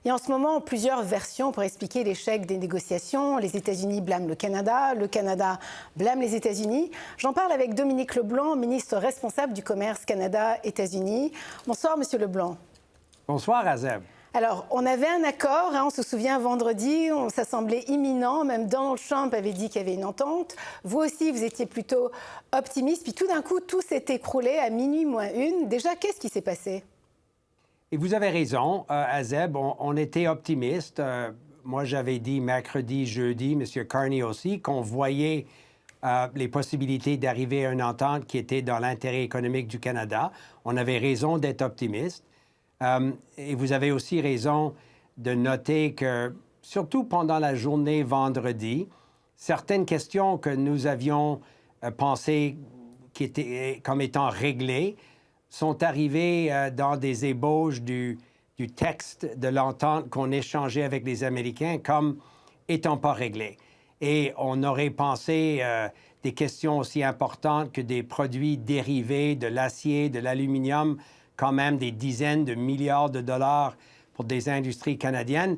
Il y a en ce moment plusieurs versions pour expliquer l'échec des négociations. Les États-Unis blâment le Canada blâme les États-Unis. J'en parle avec Dominique Leblanc, ministre responsable du commerce Canada-États-Unis. Bonsoir, Monsieur Leblanc. Bonsoir, Azeb. Alors, on avait un accord, on se souvient vendredi, ça semblait imminent, même Donald Trump avait dit qu'il y avait une entente. Vous aussi, vous étiez plutôt optimiste, puis tout d'un coup, tout s'est écroulé à minuit moins une. Déjà, qu'est-ce qui s'est passé? Et vous avez raison, Azeb, on était optimiste. Moi, j'avais dit mercredi, jeudi, M. Carney aussi, qu'on voyait les possibilités d'arriver à une entente qui était dans l'intérêt économique du Canada. On avait raison d'être optimiste. Et vous avez aussi raison de noter que, surtout pendant la journée vendredi, certaines questions que nous avions pensées qui étaient comme étant réglées sont arrivées dans des ébauches du texte de l'entente qu'on échangeait avec les Américains comme étant pas réglées. Et on aurait pensé des questions aussi importantes que des produits dérivés de l'acier, de l'aluminium, quand même des dizaines de milliards de dollars pour des industries canadiennes.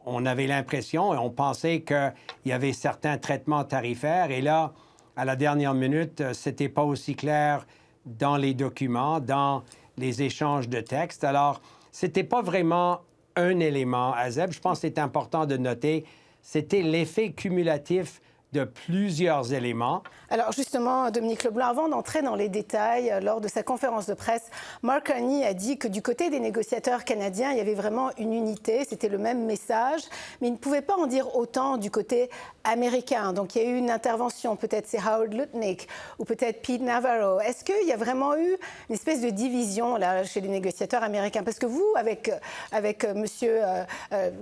On avait l'impression et on pensait qu'il y avait certains traitements tarifaires. Et là, à la dernière minute, c'était pas aussi clair dans les documents, dans les échanges de textes. Alors, c'était pas vraiment un élément, Azeb. Je pense que c'est important de noter. C'était l'effet cumulatif de plusieurs éléments. Alors justement, Dominique Leblanc, avant d'entrer dans les détails, lors de sa conférence de presse, Mark Carney a dit que du côté des négociateurs canadiens, il y avait vraiment une unité, c'était le même message, mais il ne pouvait pas en dire autant du côté américain. Donc il y a eu une intervention, peut-être c'est Howard Lutnick ou peut-être Pete Navarro. Est-ce qu'il y a vraiment eu une espèce de division là, chez les négociateurs américains? Parce que vous, avec M.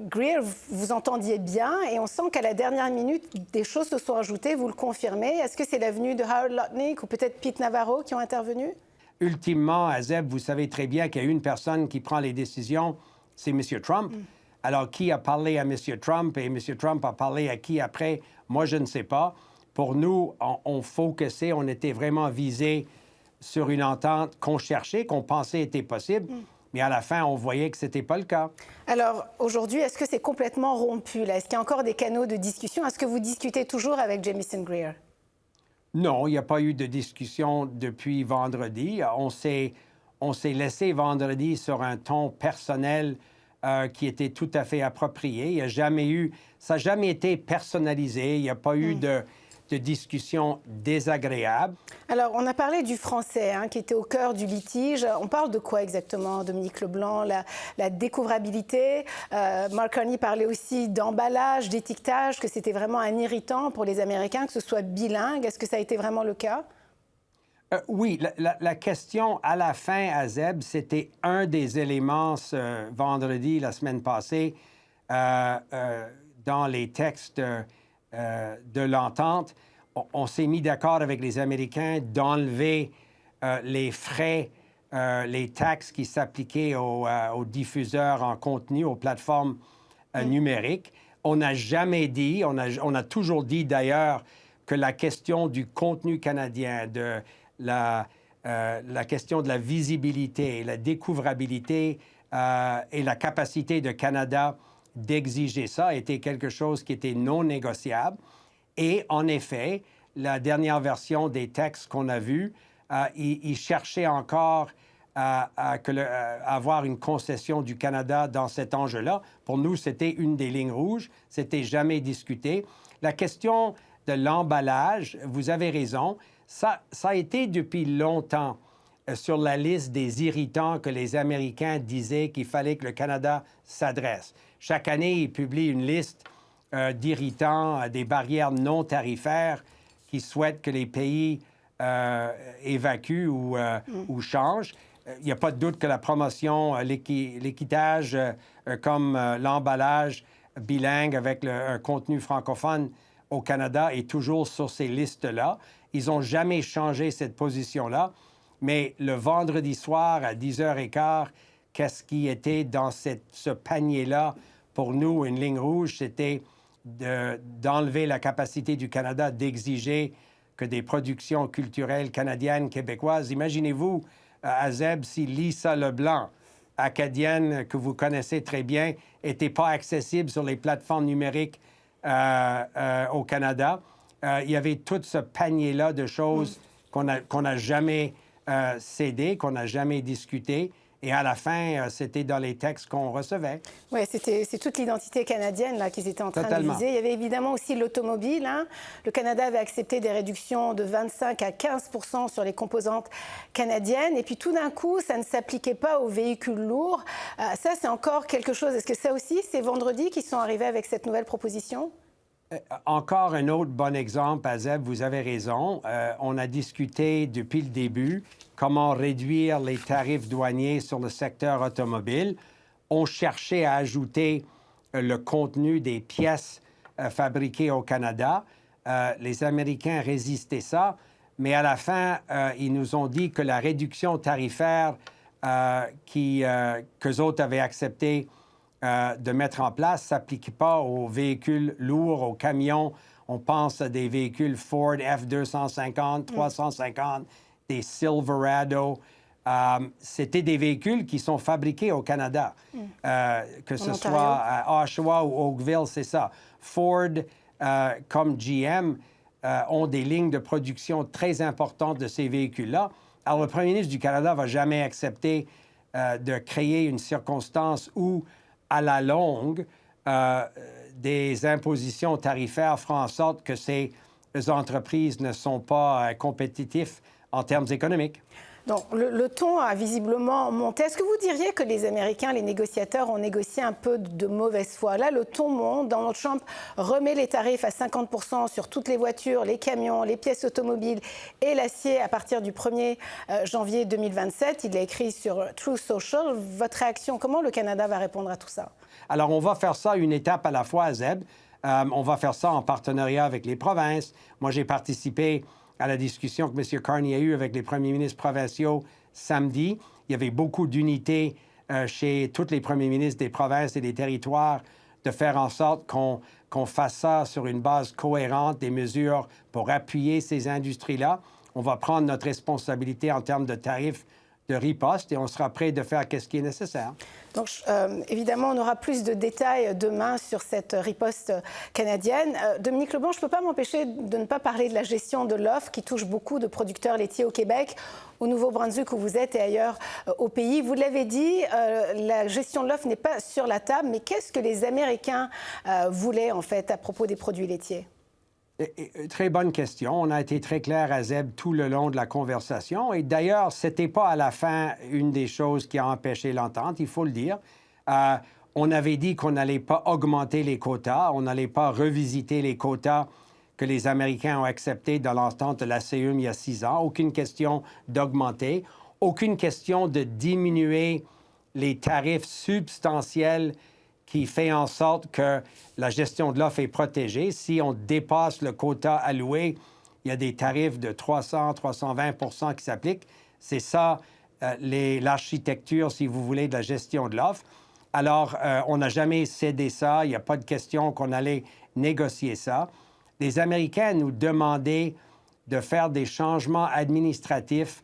Greer, vous entendiez bien et on sent qu'à la dernière minute, des choses se sont ajoutées, vous le confirmez. Est-ce que c'est la venue de Howard Lutnick ou peut-être Pete Navarro qui ont intervenu? Ultimement, Azeb, vous savez très bien qu'il y a une personne qui prend les décisions, c'est M. Trump. Alors, qui a parlé à M. Trump et M. Trump a parlé à qui après? Moi, je ne sais pas. Pour nous, on focusait, on était vraiment visés sur une entente qu'on cherchait, qu'on pensait était possible. Mais à la fin, on voyait que ce n'était pas le cas. Alors, aujourd'hui, est-ce que c'est complètement rompu, là? Est-ce qu'il y a encore des canaux de discussion? Est-ce que vous discutez toujours avec Jamieson Greer? Non, il n'y a pas eu de discussion depuis vendredi. On s'est laissé vendredi sur un ton personnel qui était tout à fait approprié. Il y a jamais eu... Ça n'a jamais été personnalisé. Il n'y a pas eu de discussion désagréable. Alors, on a parlé du français qui était au cœur du litige. On parle de quoi exactement, Dominique Leblanc? La découvrabilité. Mark Carney parlait aussi d'emballage, d'étiquetage, que c'était vraiment un irritant pour les Américains, que ce soit bilingue. Est-ce que ça a été vraiment le cas? Oui, la question à la fin, Azeb, c'était un des éléments vendredi, la semaine passée, dans les textes de l'entente. On s'est mis d'accord avec les Américains d'enlever les frais, les taxes qui s'appliquaient aux diffuseurs en contenu, aux plateformes numériques. On n'a jamais dit, on a toujours dit d'ailleurs que la question du contenu canadien, de la question de la visibilité, la découvrabilité et la capacité de Canada d'exiger ça était quelque chose qui était non négociable. Et en effet, la dernière version des textes qu'on a vus, ils cherchaient encore à avoir une concession du Canada dans cet enjeu-là. Pour nous, c'était une des lignes rouges. C'était jamais discuté. La question de l'emballage, vous avez raison, ça a été depuis longtemps sur la liste des irritants que les Américains disaient qu'il fallait que le Canada s'adresse. Chaque année, ils publient une liste d'irritants, des barrières non tarifaires qui souhaitent que les pays évacuent ou changent. Il n'y a pas de doute que la promotion, l'équitage, comme l'emballage bilingue avec un contenu francophone au Canada est toujours sur ces listes-là. Ils n'ont jamais changé cette position-là. Mais le vendredi soir, à 10h15, qu'est-ce qui était dans ce panier-là? Pour nous, une ligne rouge, c'était d'enlever la capacité du Canada d'exiger que des productions culturelles canadiennes, québécoises... Imaginez-vous, Azeb, si Lisa Leblanc acadienne que vous connaissez très bien n'était pas accessible sur les plateformes numériques au Canada. Il y avait tout ce panier-là de choses qu'on n'a jamais cédé, qu'on n'a jamais discuté. Et à la fin, c'était dans les textes qu'on recevait. Oui, c'est toute l'identité canadienne là, qu'ils étaient en train de viser. Il y avait évidemment aussi l'automobile. Hein. Le Canada avait accepté des réductions de 25 à 15 % sur les composantes canadiennes. Et puis tout d'un coup, ça ne s'appliquait pas aux véhicules lourds. Ça, c'est encore quelque chose. Est-ce que ça aussi, c'est vendredi qu'ils sont arrivés avec cette nouvelle proposition? Encore un autre bon exemple, Azeb, vous avez raison. On a discuté depuis le début comment réduire les tarifs douaniers sur le secteur automobile. On cherchait à ajouter le contenu des pièces fabriquées au Canada. Les Américains résistaient ça, mais à la fin, ils nous ont dit que la réduction tarifaire qu'eux autres avaient accepté de mettre en place ne s'applique pas aux véhicules lourds, aux camions. On pense à des véhicules Ford F-250, 350, des Silverado. C'était des véhicules qui sont fabriqués au Canada, que ce soit à Oshawa ou Oakville, c'est ça. Ford, comme GM, ont des lignes de production très importantes de ces véhicules-là. Alors, le premier ministre du Canada ne va jamais accepter de créer une circonstance où à la longue, des impositions tarifaires feront en sorte que ces entreprises ne sont pas compétitives en termes économiques. Donc, le ton a visiblement monté. Est-ce que vous diriez que les Américains, les négociateurs, ont négocié un peu de mauvaise foi? Là, le ton monte. Donald Trump remet les tarifs à 50 % sur toutes les voitures, les camions, les pièces automobiles et l'acier à partir du 1er janvier 2027. Il l'a écrit sur Truth Social. Votre réaction, comment le Canada va répondre à tout ça? Alors, on va faire ça une étape à la fois, Zeb. On va faire ça en partenariat avec les provinces. Moi, j'ai participé à la discussion que M. Carney a eue avec les premiers ministres provinciaux samedi. Il y avait beaucoup d'unité chez tous les premiers ministres des provinces et des territoires de faire en sorte qu'on fasse ça sur une base cohérente, des mesures pour appuyer ces industries-là. On va prendre notre responsabilité en termes de tarifs de riposte et on sera prêt de faire ce qui est nécessaire. Donc, évidemment, on aura plus de détails demain sur cette riposte canadienne. Dominique Leblanc, je ne peux pas m'empêcher de ne pas parler de la gestion de l'offre qui touche beaucoup de producteurs laitiers au Québec, au Nouveau-Brunswick où vous êtes et ailleurs au pays. Vous l'avez dit, la gestion de l'offre n'est pas sur la table, mais qu'est-ce que les Américains voulaient en fait à propos des produits laitiers? Très bonne question. On a été très clair à Zeb tout le long de la conversation. Et d'ailleurs, ce n'était pas à la fin une des choses qui a empêché l'entente, il faut le dire. On avait dit qu'on n'allait pas augmenter les quotas, on n'allait pas revisiter les quotas que les Américains ont acceptés dans l'entente de la CEUM il y a 6 ans. Aucune question d'augmenter, aucune question de diminuer les tarifs substantiels qui fait en sorte que la gestion de l'offre est protégée. Si on dépasse le quota alloué, il y a des tarifs de 300-320 % qui s'appliquent. C'est ça l'architecture, si vous voulez, de la gestion de l'offre. Alors, on n'a jamais cédé ça. Il n'y a pas de question qu'on allait négocier ça. Les Américains nous demandaient de faire des changements administratifs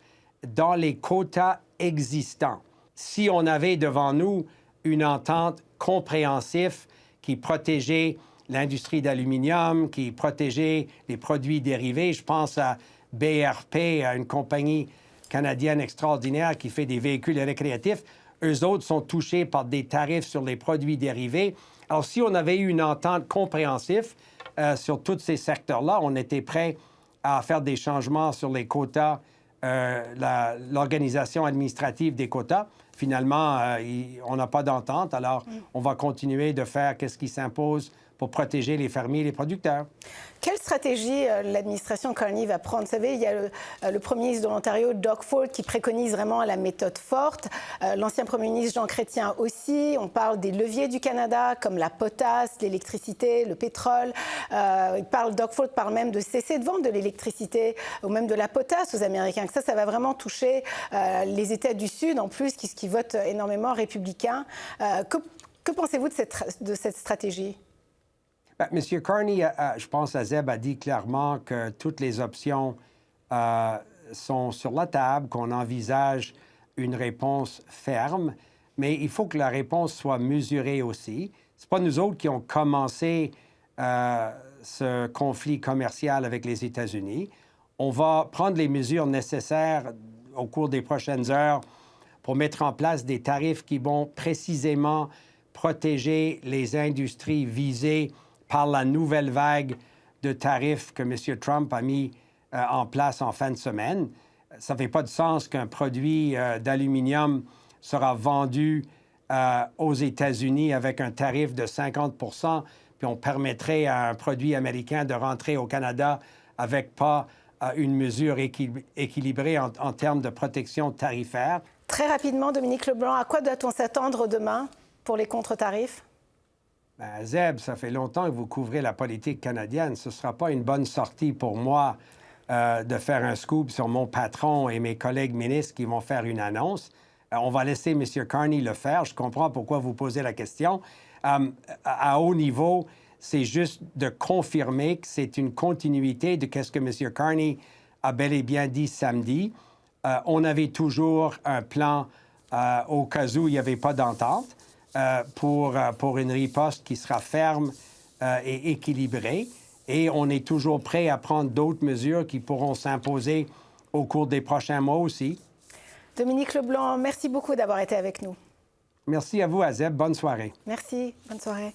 dans les quotas existants. Si on avait devant nous une entente compréhensive qui protégeait l'industrie d'aluminium, qui protégeait les produits dérivés. Je pense à BRP, à une compagnie canadienne extraordinaire qui fait des véhicules récréatifs. Eux autres sont touchés par des tarifs sur les produits dérivés. Alors, si on avait eu une entente compréhensive sur tous ces secteurs-là, on était prêt à faire des changements sur les quotas, l'organisation administrative des quotas. Finalement, on n'a pas d'entente, alors on va continuer de faire ce qui s'impose pour protéger les fermiers et les producteurs. Quelle stratégie l'administration Carney va prendre? Vous savez, il y a le premier ministre de l'Ontario, Doug Ford, qui préconise vraiment la méthode forte. L'ancien premier ministre Jean Chrétien aussi. On parle des leviers du Canada, comme la potasse, l'électricité, le pétrole. Doug Ford parle même de cesser de vendre de l'électricité ou même de la potasse aux Américains. Que ça va vraiment toucher les États du Sud, en plus, qui votent énormément républicains. Que pensez-vous de cette stratégie? M. Carney, je pense, Zeb a dit clairement que toutes les options sont sur la table, qu'on envisage une réponse ferme. mais il faut que la réponse soit mesurée aussi. Ce n'est pas nous autres qui ont commencé ce conflit commercial avec les États-Unis. On va prendre les mesures nécessaires au cours des prochaines heures pour mettre en place des tarifs qui vont précisément protéger les industries visées par la nouvelle vague de tarifs que M. Trump a mis en place en fin de semaine. Ça ne fait pas de sens qu'un produit d'aluminium sera vendu aux États-Unis avec un tarif de 50 puis on permettrait à un produit américain de rentrer au Canada avec pas une mesure équilibrée en termes de protection tarifaire. Très rapidement, Dominique Leblanc, à quoi doit-on s'attendre demain pour les contre-tarifs? Ben, Zeb, ça fait longtemps que vous couvrez la politique canadienne. Ce ne sera pas une bonne sortie pour moi de faire un scoop sur mon patron et mes collègues ministres qui vont faire une annonce. On va laisser M. Carney le faire. Je comprends pourquoi vous posez la question. À haut niveau, c'est juste de confirmer que c'est une continuité de ce que M. Carney a bel et bien dit samedi. On avait toujours un plan au cas où il n'y avait pas d'entente pour une riposte qui sera ferme et équilibrée. Et on est toujours prêt à prendre d'autres mesures qui pourront s'imposer au cours des prochains mois aussi. Dominique Leblanc, merci beaucoup d'avoir été avec nous. Merci à vous, Azeb. Bonne soirée. Merci. Bonne soirée.